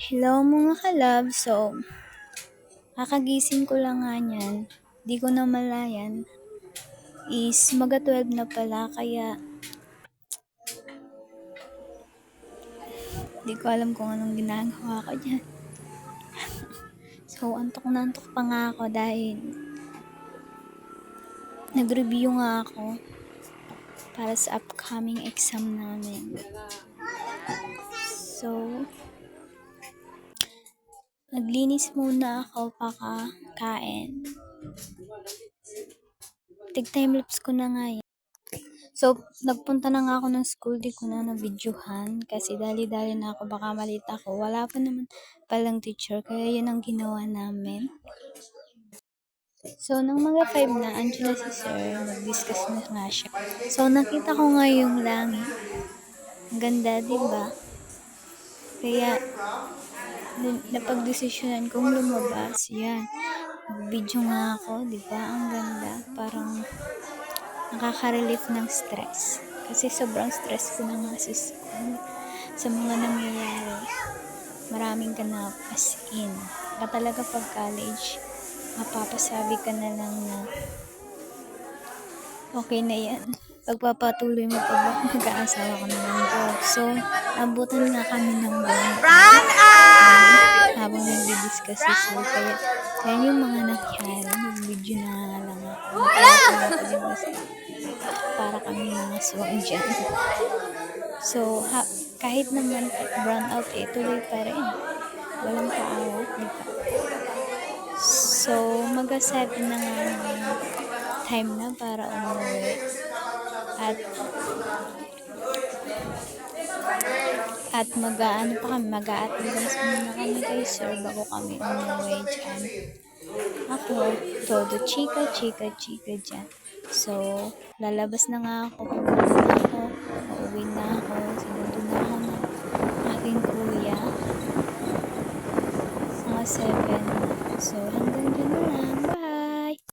Hello mga kalab. So, kakagising ko lang nga niyan. Di ko na malayan is maga 12 na pala kaya di ko alam kung anong ginagawa ko dyan. So, antok na antok pa nga ako dahil nag-review nga ako para sa upcoming exam namin. So, naglinis muna ako pakakain. Tig-timelapse ko na nga yan. So, nagpunta na nga ako ng school, di ko na na-videohan kasi dali-dali na ako, baka malita ako. Wala pa naman palang teacher, kaya yun ang ginawa namin. So, nung mga 5 na, andyan na si sir, nag-discuss na nga siya. So, nakita ko nga yung langit. Ang ganda, diba? Kaya, napag-desisyonan kong lumabas. Yan. Video nga ako, diba? Ang ganda. Parang nakaka-relief ng stress. Kasi sobrang stress ko na nga sa school. Sa mga nangyayari. Maraming ganap as in. Baka talaga pag college, mapapasabi ka na lang na okay na yan. Pagpapatuloy mo pa ba, mag-aasawa ka na ng job. So, abutan nga kami ng buwan. Habang nagdi-discuss si sir. Kaya, yan yung mga nangyari. Nag-video na nga lang ako. Para kami mga swang dyan. So, kahit naman brown out, tuloy pa rin. Walang paawat, diba? So, mag-7 na nga ng time na para umuwi. At mag-aano pa kami, mag-a-attendance muna kami kay sir bago kami umuwi dyan. Ako, todo chika dyan. So, lalabas na nga ako, pumunta na ako, uuwi na ako, sinundo na ako ng aking kuya. Mga 7.